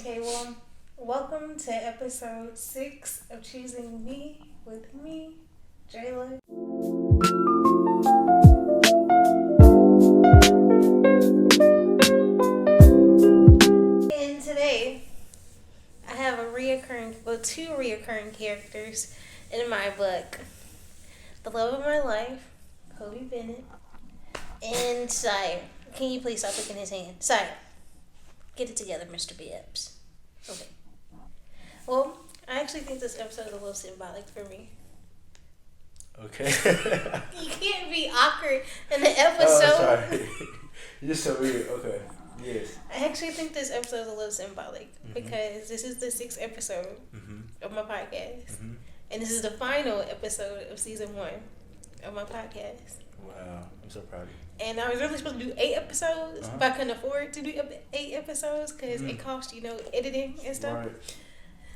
Okay, well, welcome to episode 6 of Choosing Me with me, Jayla. And today, I have two reoccurring characters in my book. The love of my life, Kobe Bennett, and Sire. Can you please stop licking his hand? Sire, get it together, Mr. Bibbs. Okay. Well, I actually think this episode is a little symbolic for me. Okay. You can't be awkward in the Oh, episode. sorry. You're so weird. Okay. Yes. I actually think this episode is a little symbolic because this is the 6th episode of my podcast. And this is the final episode of season 1 of my podcast. Wow. I'm so proud of you. And I was really supposed to do 8 episodes, but I couldn't afford to do 8 episodes because it cost, editing and stuff. Right.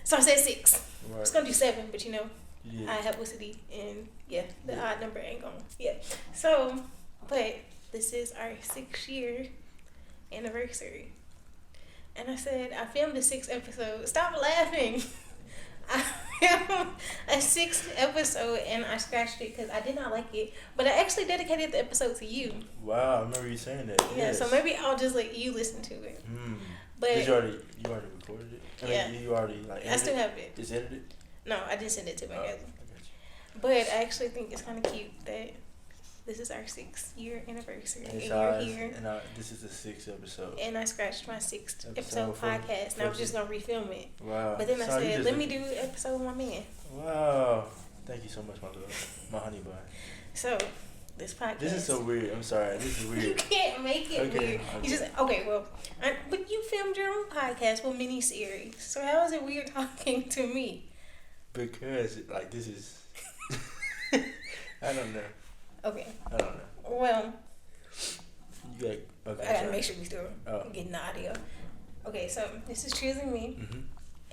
So I said 6. Right. I was going to do 7, but Yeah. I have OCD, and the odd number ain't going. Yeah. So, but this is our 6-year anniversary. And I said, I filmed the 6th episode. Stop laughing. I filmed a 6th episode and I scratched it because I did not like it. But I actually dedicated the episode to you. Wow. I remember you saying that. Yeah, Yes. so maybe I'll just let you listen to it. But Did you already recorded it? You already I still have it. Just edited it? No, I didn't send it to my cousin. I got you. But I actually think it's kind of cute that this is our 6-year anniversary, and you're here. And this is the 6th episode. And I scratched my 6th episode for- podcast, and I was just gonna refilm it. Wow. But then I So you said, just let me do an episode with my man. Wow. Thank you so much, my love. My honey bun. So this podcast. This is so weird. I'm sorry. This is You weird. can't make it Okay, weird. okay. You just but you filmed your own podcast with mini series. So how is it weird talking to me? Because this is. I don't know. Okay. I don't know. Well, You got. Okay. I gotta sorry. make sure we still getting the audio. Okay, so this is Choosing Me.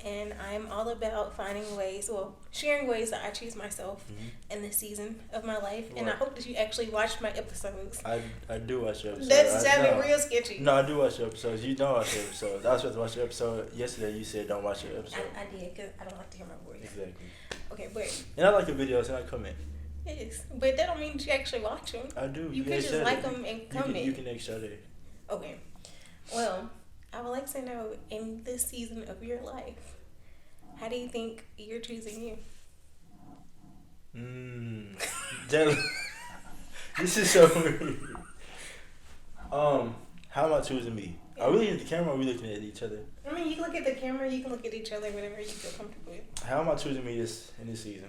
And I'm all about sharing ways that I choose myself in this season of my life. And I hope that you actually watched my episodes. I do watch your episodes. That sounded real sketchy. No, I do watch your episodes. You don't watch your episodes. I was supposed to watch your episode yesterday. You said don't watch your episode. I did, because I don't like to hear my voice. Exactly. Okay, but And I like the videos and I comment. yes, but that don't mean that you actually watch them. I do. You can just like them and comment. You can extra there. Okay. Well, I would like to know, in this season of your life, how do you think you're choosing you? This is so weird. How am I choosing me? Are we looking at the camera or are we looking at each other? I mean, you can look at the camera, you can look at each other, whatever you feel comfortable with. How am I choosing me in this season?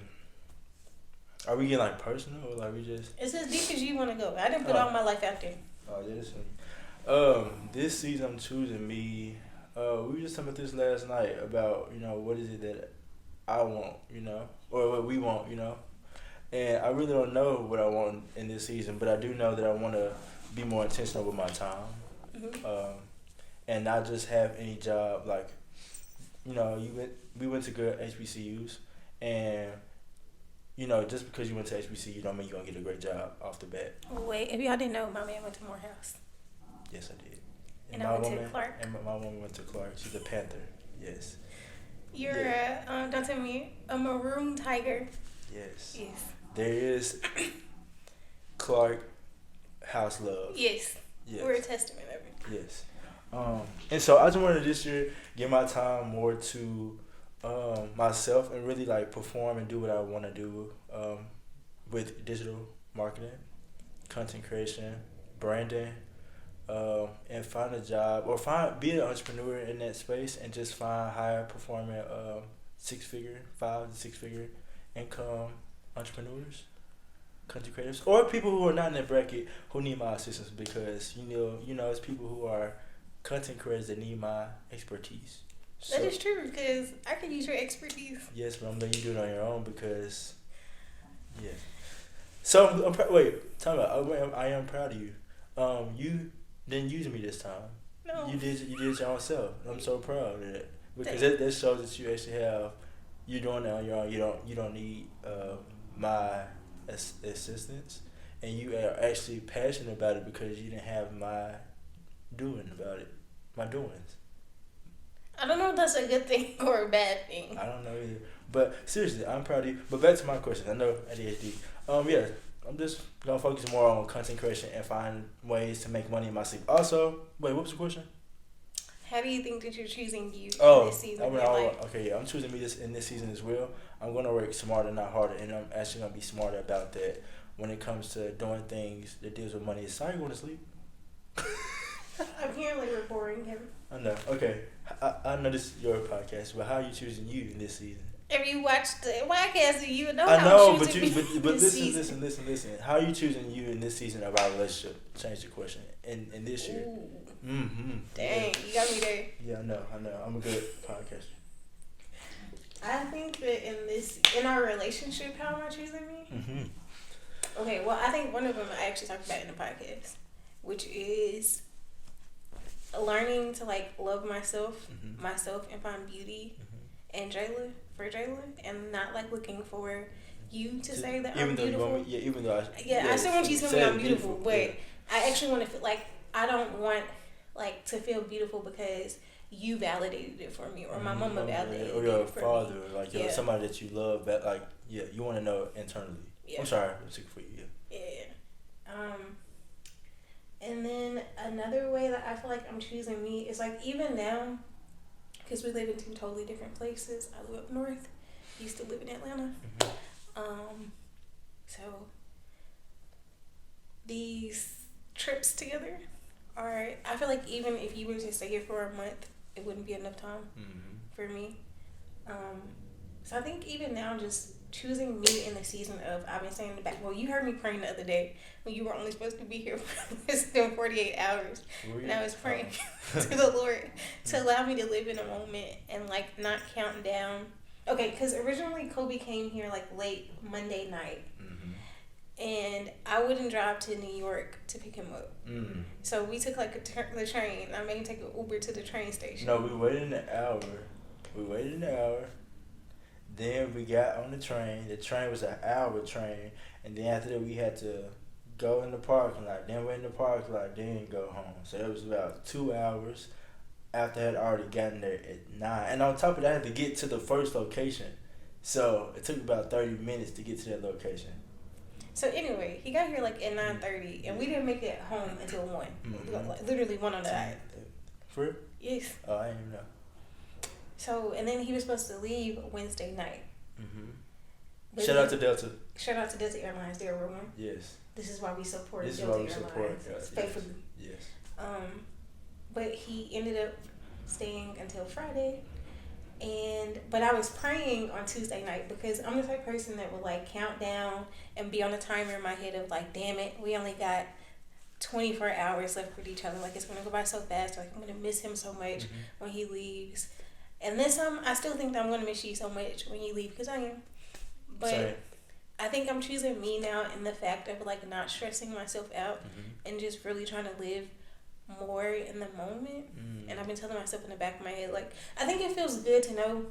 Are we getting personal or we just? It's as deep as you want to go. I didn't put all my life out there. Oh, yes. This season I'm choosing me. We were just talking about this last night about what is it that I want, or what we want, and I really don't know what I want in this season, but I do know that I want to be more intentional with my time, and not just have any job we went to good HBCUs, and just because you went to HBCU don't mean you're gonna get a great job off the bat. Wait, if y'all didn't know, my man went to Morehouse. Yes, I did. And I went to Clark. And my woman went to Clark. She's a Panther. Yes. You're don't tell me, a maroon tiger. Yes. Yes. There is Clark house love. Yes. Yes. We're a testament of it. Yes. And so I just wanted this year give my time more to myself and really perform and do what I want to do with digital marketing, content creation, branding. And find a job or be an entrepreneur in that space and just find higher performing 5 to 6 figure income entrepreneurs, content creators, or people who are not in that bracket who need my assistance because it's people who are content creators that need my expertise. So, that is true because I can use your expertise. yes, but I'm letting you do it on your own because So time out. I am proud of you. You didn't use me this time. No. You did your own self. I'm so proud of that because that shows that you actually you're doing it on your own. You don't need my assistance, and you are actually passionate about it because you didn't have my doings. I don't know if that's a good thing or a bad thing. I don't know either. But seriously, I'm proud of you. But back to my question. I know ADHD. Yeah, I'm just gonna focus more on content creation and find ways to make money in my sleep. Also, wait, what was the question? How do you think that you're choosing you in Oh, this season of your life? okay, yeah, I'm choosing me in this season as well. I'm gonna work smarter, not harder, and I'm actually gonna be smarter about that when it comes to doing things that deals with money. Sorry, going to sleep. Apparently, we're boring him. I know. Okay, I know this is your podcast, but how are you choosing you in this season? If you watch the podcast, you would know I how know, I'm but choosing but this season. listen. How are you choosing you in this season of our relationship? Change the question. In this year. Ooh, Mm-hmm. dang, you got me there. Yeah, I know. I'm a good podcaster. I think that in our relationship, how am I choosing me? Mm-hmm. Okay, well, I think one of them I actually talked about in the podcast, which is learning to like love myself, and find beauty in Jayla, and not like looking for you to say that I'm beautiful. Even though I still want you to tell me I'm beautiful, but yeah. I actually want to feel like I don't want like to feel beautiful because you validated it for me or my mama validated or your it for father, me. like you're somebody that you love, but like you want to know internally. Yeah. I'm sorry, I'm sick for you. Yeah. And then another way that I feel like I'm choosing me is like even now, because we live in two totally different places. I live up north. Used to live in Atlanta. So these trips together are. I feel like even if you were to stay here for a month, it wouldn't be enough time for me. So I think even now, just choosing me in the season of I've been saying in the back. Well, you heard me praying the other day when you were only supposed to be here for less than 48 hours, and I was praying to the Lord to allow me to live in a moment and like not count down. Okay, because originally Kobe came here like late Monday night. And I wouldn't drive to New York to pick him up. So we took like the train. I made him take an Uber to the train station. No, we waited an hour. Then we got on the train. The train was an hour train. And then after that, we had to go in the parking lot. Then wait in the parking lot. Then go home. So it was about 2 hours after I had already gotten there at 9. And on top of that, I had to get to the first location. So it took about 30 minutes to get to that location. So anyway, he got here like at 9:30, and we didn't make it home until 1. Like, literally 1 on the dot. For real? Yes. Oh, I didn't even know. So, and then he was supposed to leave Wednesday night. Shout out to Delta. Shout out to Delta Airlines. They're a real one. Yes. This is why we support Delta Airlines. Faithfully. Yes. But he ended up staying until Friday. But I was praying on Tuesday night because I'm the type of person that will like count down and be on a timer in my head of like, damn it, we only got 24 hours left with each other. Like it's gonna go by so fast. Like I'm gonna miss him so much when he leaves. And this time, I still think that I'm gonna miss you so much when you leave because I am. But same. I think I'm choosing me now in the fact of like not stressing myself out and just really trying to live more in the moment. And I've been telling myself in the back of my head, like, I think it feels good to know,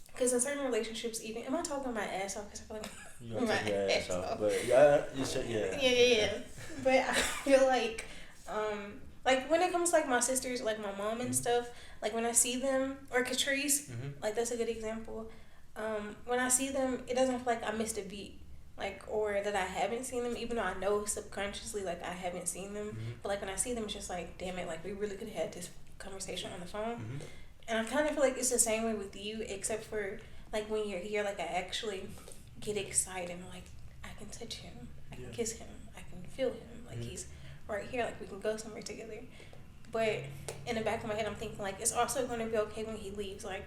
because in certain relationships, even, am I talking my ass off? Because I feel like you gonna take your ass off, but yeah. But I feel like when it comes to like my sisters, like my mom and stuff, like when I see them, or Catrice, like that's a good example. When I see them, it doesn't feel like I missed a beat. Like, or that I haven't seen them, even though I know subconsciously, like, I haven't seen them. But, like, when I see them, it's just like, damn it, like, we really could have had this conversation on the phone. And I kind of feel like it's the same way with you, except for, like, when you're here, like, I actually get excited. Like, I can touch him. I can kiss him. I can feel him. Like, he's right here. Like, we can go somewhere together. But in the back of my head, I'm thinking, like, it's also going to be okay when he leaves. Like,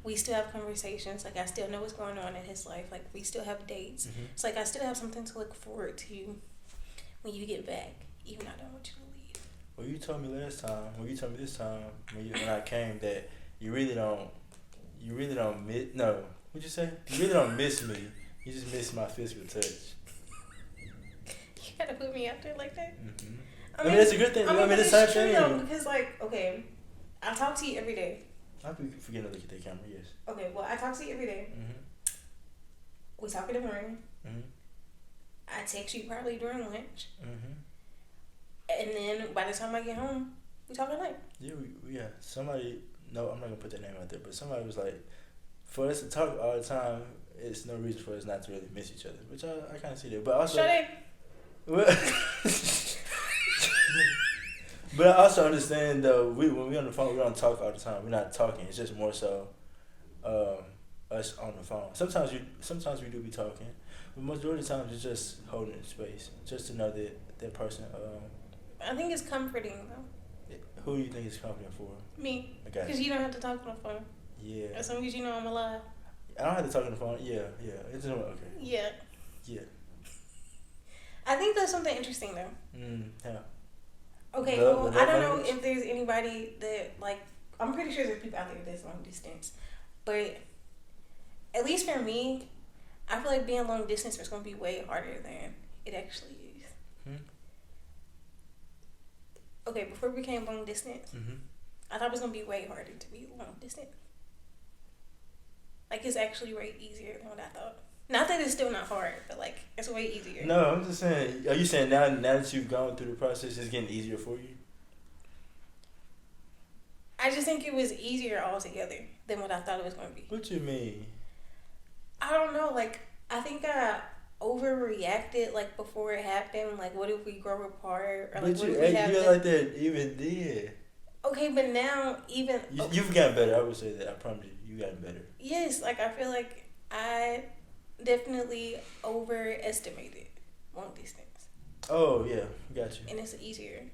we still have conversations. Like, I still know what's going on in his life. Like, we still have dates. It's like I still have something to look forward to when you get back, even though I don't want you to leave. Well, you told me last time, this time, when I came, that you really don't miss, no, what'd you say? You really don't miss me. You just miss my physical touch. You gotta put me out there like that? I mean, it's a good thing. I mean, it's such true though, because, like, okay, I talk to you every day. I be forgetting to look at that camera, yes. Okay, well, I talk to you every day. We talk in the morning. I text you probably during lunch. And then by the time I get home, we talk at night. Yeah, somebody no, I'm not gonna put that name out there, but somebody was like, for us to talk all the time, it's no reason for us not to really miss each other, which I kind of see that. But also, but I also understand though, when we on the phone, we don't talk all the time. We're not talking. It's just more so um, us on the phone. Sometimes we do be talking, but majority of the times it's just holding space, just to know that person. I think it's comforting though. Who do you think is comforting for? Me. I got Because you don't have to talk on the phone. Yeah. As long as you know I'm alive. I don't have to talk on the phone. Yeah. It's just, okay. Yeah. Yeah. I think that's something interesting though. Yeah. Okay, well, I don't know if there's anybody that, like, I'm pretty sure there's people out there that's long distance. But at least for me, I feel like being long distance is going to be way harder than it actually is. Okay, before we became long distance, I thought it was going to be way harder to be long distance. Like, it's actually way easier than what I thought. Not that it's still not hard, but like it's way easier. No, I'm just saying. Are you saying now that you've gone through the process, it's getting easier for you? I just think it was easier altogether than what I thought it was going to be. What you mean? I don't know. Like, I think I overreacted. Like before it happened. Like, what if we grow apart? Or like, But what if we have you like that even then. Okay, but now even you've gotten better. I would say that. I promise you gotten better. Yes, like I feel like I definitely overestimated long distance. Oh yeah, got you. And it's easier.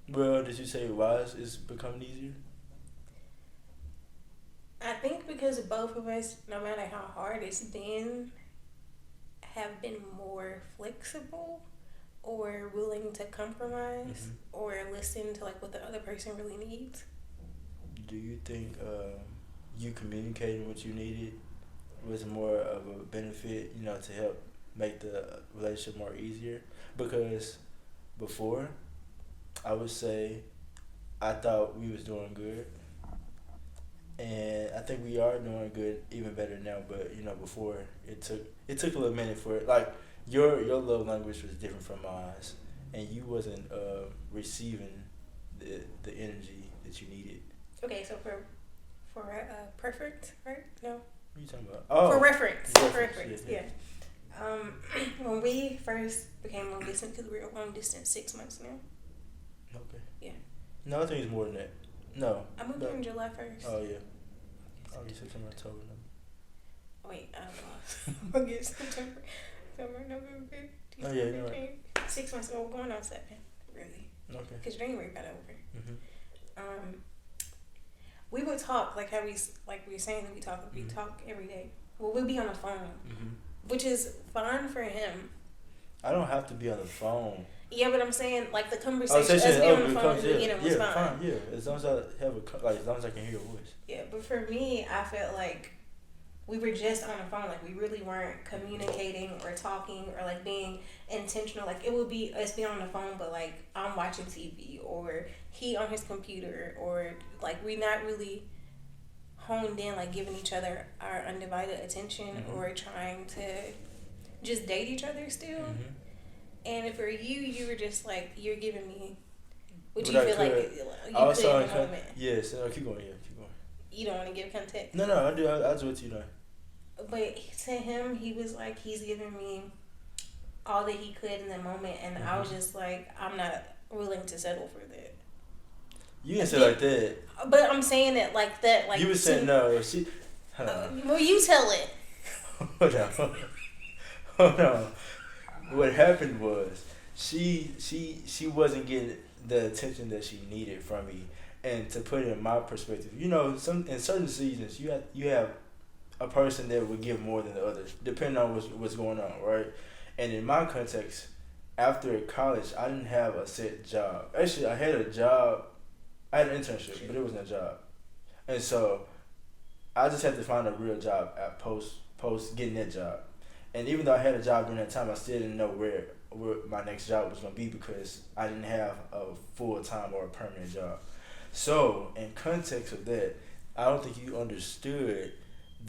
Well, did you say why it's becoming easier? I think because both of us, no matter how hard it's been, have been more flexible or willing to compromise or listen to like what the other person really needs. Do you think you communicating what you needed was more of a benefit, to help make the relationship more easier? Because before, I would say I thought we was doing good, and I think we are doing good, even better now. But before it took a little minute for it. Like your love language was different from mine, and you wasn't receiving the energy that you needed. Okay, so for preference, right? No. What are you talking about? Oh, for reference. Yeah. When we first became long distance, because we were long distance 6 months now. Okay. Yeah. No, I think it's more than that. No. I moved here on July 1st. Oh yeah. August, September, October, November. Wait, I lost. August, September, October, November. Oh yeah, you're right. 6 months ago, we're going on 7. Really. Okay. Because January got over. We would talk like how we were saying that we talk every day. Well, we'll be on the phone, which is fine for him. I don't have to be on the phone. Yeah, but I'm saying like the conversation, us being on the phone in the beginning was fine. Yeah, as long as I have as long as I can hear your voice. Yeah, but for me, I felt like we were just on the phone. Like we really weren't communicating or talking or like being intentional. Like it would be us being on the phone, but like I'm watching TV or he on his computer or like we not really honed in, like giving each other our undivided attention or trying to just date each other still. And for you were just like, you're giving me what you feel like you could in the moment. Yes, keep going. Keep going. You don't want to give context? No, I do. I do what you know. But to him, he was like, he's giving me all that he could in the moment, and I was just like, I'm not willing to settle for that. You didn't say like that. But I'm saying it like that. Like you were saying no. Well, you tell it. Hold on. What happened was she wasn't getting the attention that she needed from me, and to put it in my perspective, in certain seasons you have a person that would give more than the others depending on what's going on, right? And in my context, after college, I didn't have a set job. Actually, I had a job. I had an internship, but it wasn't a job, and so I just had to find a real job at post getting that job. And even though I had a job during that time, I still didn't know where my next job was going to be because I didn't have a full-time or a permanent job. So, in context of that, I don't think you understood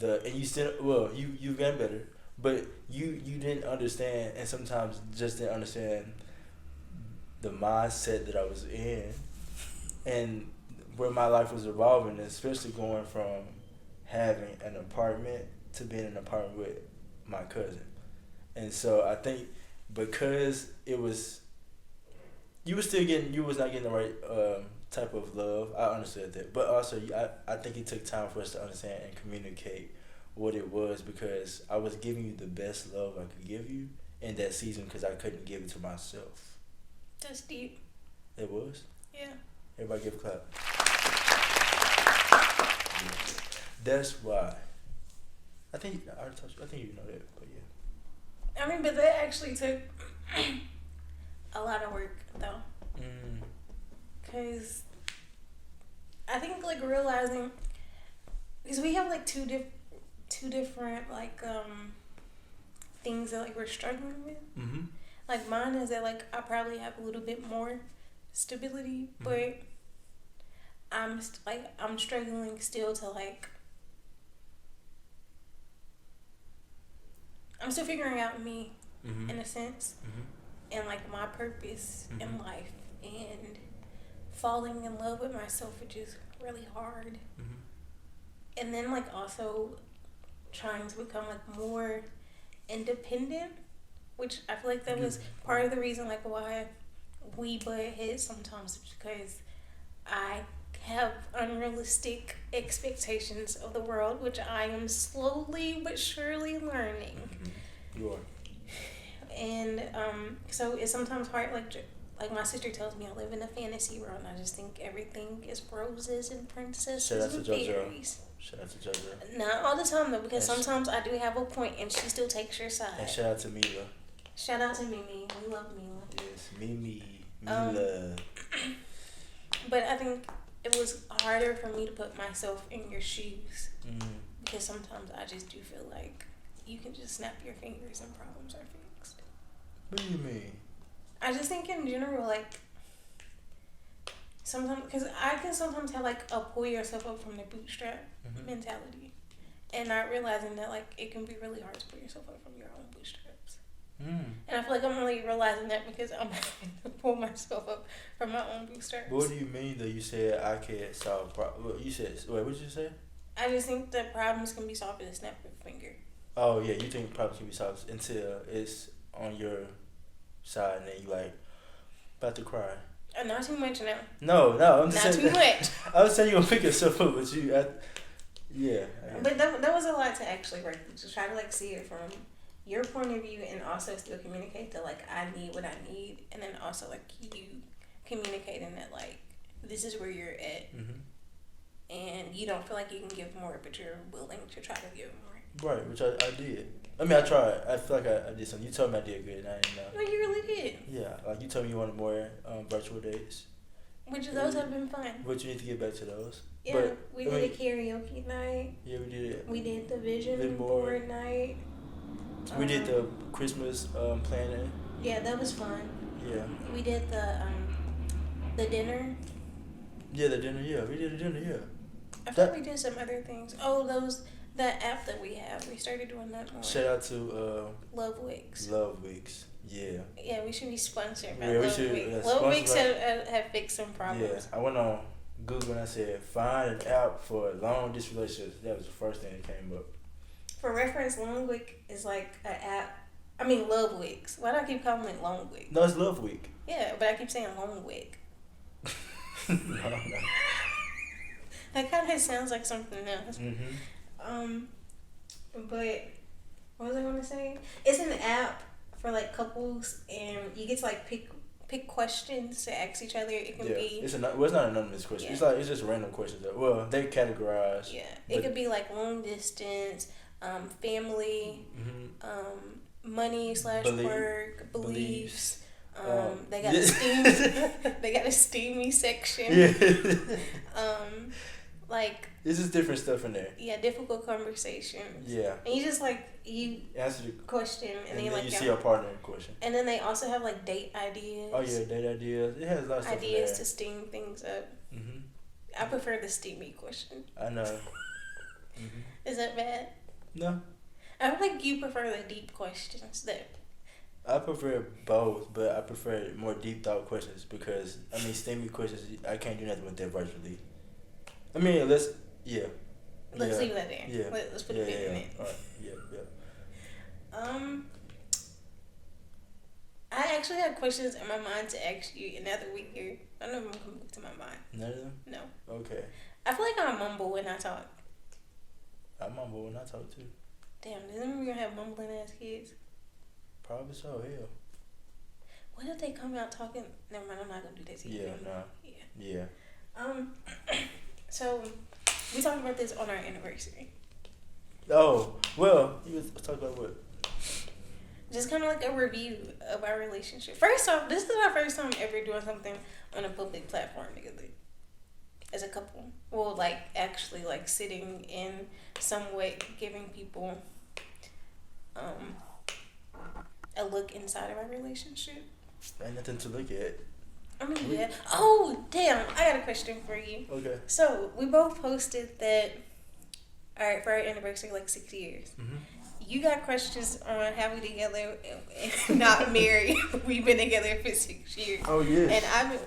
and you still, you've gotten better, but you didn't understand, and sometimes just didn't understand the mindset that I was in. And where my life was evolving, especially going from having an apartment to being in an apartment with my cousin. And so I think because it was, you was not getting the right type of love. I understood that, but also I think it took time for us to understand and communicate what it was, because I was giving you the best love I could give you in that season because I couldn't give it to myself. That's deep. It was. Yeah. Everybody give a clap. Yeah. That's why. I think I already told you. I think you know that, but yeah. I mean, but that actually took a lot of work, though. Because I think, like, realizing, because we have, like, two different, like, things that, like, we're struggling with. Mm-hmm. Like, mine is that, like, I probably have a little bit more stability, Mm-hmm. but I'm struggling still to, like, I'm still figuring out me, Mm-hmm. in a sense, Mm-hmm. and, like, my purpose in Mhm. life, and falling in love with myself, which is really hard. Mm-hmm. And then, like, also trying to become, like, more independent, which I feel like that was part of the reason, like, why we butt heads sometimes, because I have unrealistic expectations of the world, which I am slowly but surely learning. Mm-hmm. You are. And so it's sometimes hard, like my sister tells me I live in a fantasy world, and I just think everything is roses and princesses and fairies. Shout out to JoJo. Not all the time, though, because And sometimes I do have a point and she still takes your side. And shout out to Mila. Shout out to Mimi. We love Mila. Yes, Mimi. Mila. But I think it was harder for me to put myself in your shoes, because sometimes I just do feel like you can just snap your fingers and problems are fixed. What do you mean? I just think in general, like, sometimes, because I can sometimes have, like, a pull yourself up from the bootstrap mentality, and not realizing that, like, it can be really hard to pull yourself up from your own bootstraps. And I feel like I'm really realizing that because I'm having to pull myself up from my own bootstraps. What do you mean, though? You said I can't solve problems. You said, wait, what did you say? I just think that problems can be solved with a snap of a finger. Oh, yeah, you think problems can be solved until it's on your side and then you, like, about to cry. Not too much now. No, I'm just saying. Not too much. I was saying you gonna pick yourself up, but yeah. But that was a lot to actually work with, to try to, like, see it from your point of view, and also still communicate that, like, I need what I need, and then also, like, you communicating that, like, this is where you're at, and you don't feel like you can give more, but you're willing to try to give more. Right, which I did. I mean, I tried. I feel like I did something. You told me I did good, and I didn't know. No, you really did. Yeah, like you told me you wanted more virtual dates. Which those have been fun. But you need to get back to those. Yeah, but, we did a karaoke night. Yeah, we did it. We did the vision board night. We did the Christmas planning. Yeah, that was fun. Yeah. We did the dinner. Yeah, the dinner. Yeah, we did the dinner. Yeah. I thought we did some other things. Oh, that app that we have. We started doing that more. Shout out to Love Wix. Love Wix. Yeah. Yeah, we should be sponsored by Love Wix. Love Wix have fixed some problems. Yeah, I went on Google and I said find an app for long distance relationships. That was the first thing that came up. For reference, Long Week is like an app. I mean, Love Wix. Why do I keep calling it Long Week? No, it's Love Week. Yeah, but I keep saying Long Week. No. That kind of sounds like something else. But what was I going to say? It's an app for, like, couples, and you get to, like, pick questions to ask each other. It can be. It's not anonymous questions. Yeah. It's just random questions. Well, they're categorized. Yeah, it could be like long distance, family, money / work, beliefs. They got a steamy. They got a steamy section. Yeah. Like. It's just different stuff in there. Yeah, difficult conversations. Yeah. And you just, like, you answer the question, and then, like, you see your partner in question. And then they also have, like, date ideas. Oh yeah, date ideas. It has a lot of stuff in there. Ideas to steam things up. I prefer the steamy question. I know. Is that bad? No. I feel like you prefer the deep questions that. I prefer both, but I prefer more deep thought questions because, I mean, steamy questions, I can't do nothing with that virtually. I mean, yeah. Let's leave that there. Yeah. Let's put a pin in it. All right. Yeah. I actually have questions in my mind to ask you, and now that we're here, I know I'm coming to my mind. None of them? No. Okay. I feel like I mumble when I talk. I mumble when I talk too. Damn, does that mean we're gonna have mumbling ass kids? Probably so, hell. What if they come out talking? Never mind, I'm not gonna do that to you. Yeah, no. Yeah. So we talked about this on our anniversary. Oh, well, you was talking about what? Just kind of like a review of our relationship. First off, this is our first time ever doing something on a public platform together as a couple. Well, like actually like sitting in some way, giving people a look inside of our relationship. Ain't nothing to look at. I mean, yeah. Oh, damn. I got a question for you. Okay. So, we both posted that, alright, for our anniversary, like 6 years. Mm-hmm. You got questions on how we together and not married. We've been together for 6 years. Oh, yes. And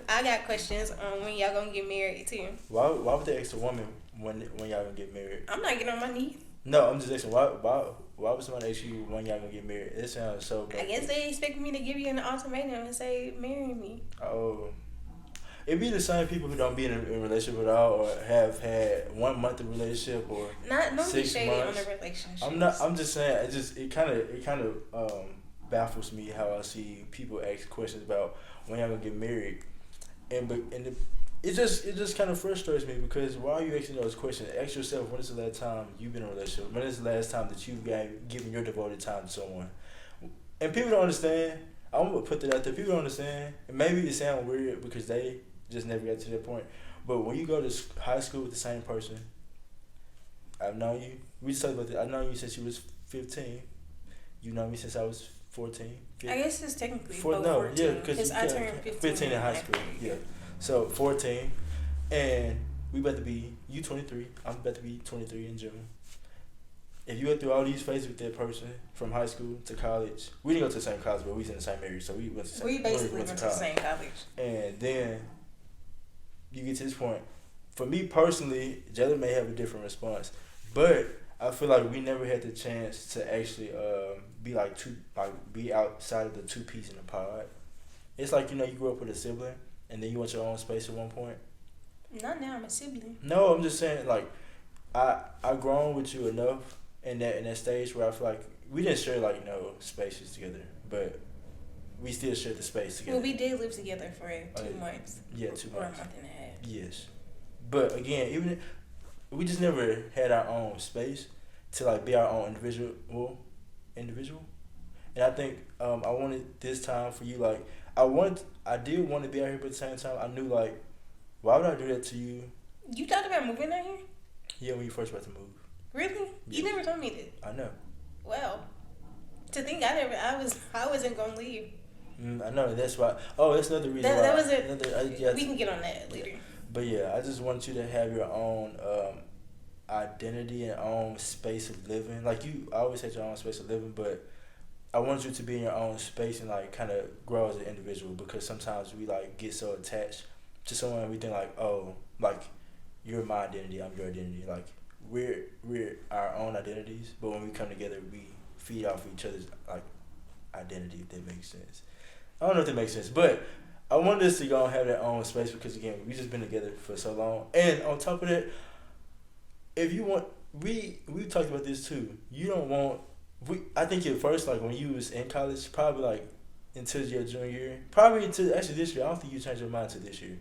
I got questions on when y'all gonna get married, too. Why would they ask a woman when y'all gonna get married? I'm not getting on my knee. No, I'm just asking, why would somebody ask you when y'all gonna get married? It sounds so bad. I guess they expect me to give you an ultimatum and say, marry me. Oh. It'd be the same people who don't be in a relationship at all, or have had 1 month of relationship, or Don't 6 be shady months. on the relationship. I'm just saying. It kind of baffles me how I see people ask questions about when y'all gonna get married, it just kind of frustrates me, because why are you asking those questions? Ask yourself, when is the last time you've been in a relationship? When is the last time that you've given your devoted time to someone? And people don't understand. I'm gonna put that out there. People don't understand, and maybe it sounds weird because they just never got to that point. But when you go to high school with the same person, I've known you. We just talked about this. I've known you since you was 15. You know me since I was 14. 15. I guess it's technically 14. Yeah, because I turned 15 in high school. Yeah, so 14, and we about to be, you 23. I'm about to be 23 in June. If you go through all these phases with that person from high school to college, we didn't go to the same college, but we was in the same area, so we went to the same. We basically went to the same college. And then you get to this point. For me personally, Jalen may have a different response, but I feel like we never had the chance to actually be outside of the two piece in the pod. It's like, you grew up with a sibling, and then you want your own space at one point. Not now. I'm a sibling. No, I'm just saying, like, I grown with you enough in that stage where I feel like we didn't share spaces together, but we still shared the space together. Well, we did live together for 2 months. Yeah, 2 months. Or a month and a half. Yes, but again, we just never had our own space to be our own individual, and I think I wanted this time for you. I did want to be out here, but at the same time, I knew why would I do that to you? You thought about moving out here? Yeah, when you first about to move. Really? Yeah. You never told me that. I know. Well, to think I wasn't gonna leave. I know, that's why. Oh, that's another reason why. That was it. We can get on that later. But yeah, I just want you to have your own identity and own space of living. I always had your own space of living, but I want you to be in your own space and kind of grow as an individual, because sometimes we get so attached to someone and we think you're my identity, I'm your identity. We're our own identities, but when we come together, we feed off each other's identity, if that makes sense. I don't know if that makes sense, but I want us to go and have that own space, because again, we just been together for so long. And on top of that, if you want, we talked about this too. You don't want, I think at first, when you was in college, probably until your junior year, probably until actually this year. I don't think you changed your mind to this year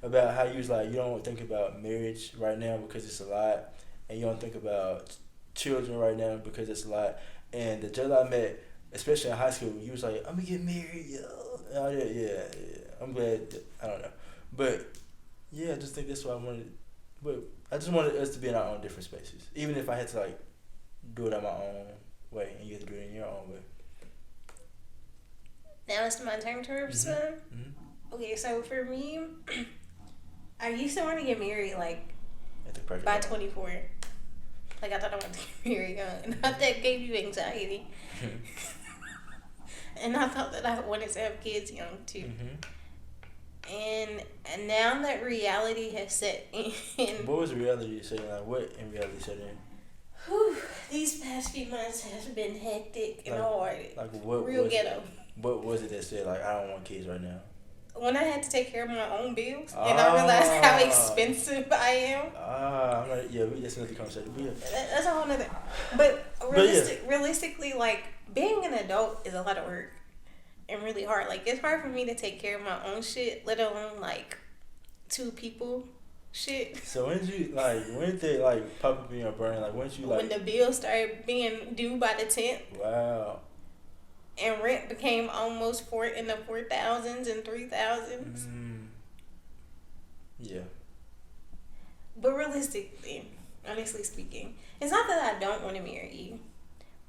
about how you was you don't think about marriage right now because it's a lot, and you don't think about children right now because it's a lot. And the girl I met, especially in high school, you was I'm gonna get married, yo. Oh yeah. I'm glad. I don't know, but yeah, I just think that's what I wanted. But I just wanted us to be in our own different spaces, even if I had to do it on my own way, and you had to do it in your own way. Now it's my turn to respond. Mm-hmm. Okay, so for me, I used to want to get married by 24. I thought I wanted to get married young, and I thought that gave you anxiety. And I thought that I wanted to have kids young too. Mm-hmm. And now that reality has set in, What was the reality setting? Like, what in reality setting? whew, these past few months have been hectic and Like, hard. like what Real was ghetto. what was it that said like I don't want kids right now? When I had to take care of my own bills, and I realized how Ah, expensive I am. I'm like, yeah, that's another conversation. But yeah, That's a whole nother. But yeah, realistically, like being an adult is a lot of work and really hard. Like it's hard for me to take care of my own shit, let alone like two people shit. so when did they like pop up in your brain? Like when you like, When the bills started being due by the 10th, wow, and rent became almost in the 4,000s and 3,000s. Yeah. But realistically, honestly speaking, it's not that I don't want to marry you,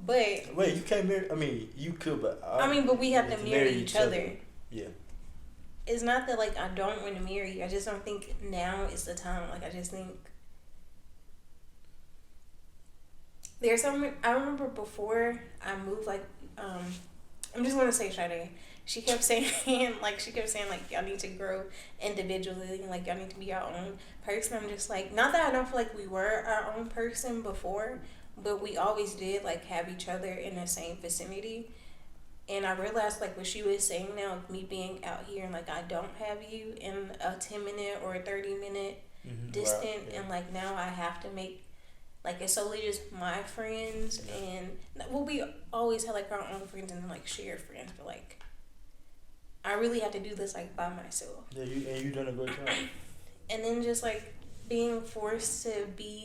but Wait, you can't marry. I mean, you could, but but we have to if you marry each other. Yeah. It's not that like I don't want to marry you. I just don't think now is the time. Like I just think there's some. I remember before I moved, like I'm just gonna say Sade. She kept saying like y'all need to grow individually and like y'all need to be your own person. I'm just like, not that I don't feel like we were our own person before, but we always did like have each other in the same vicinity. And I realized like what she was saying now, of me being out here and like I don't have you in a 10-minute or a 30-minute distance, Right, yeah. and like now I have to make like it's solely just my friends, and well we always had like our own friends and then like shared friends, but like I really have to do this like by myself. Yeah, you done a great job. And then just like being forced to be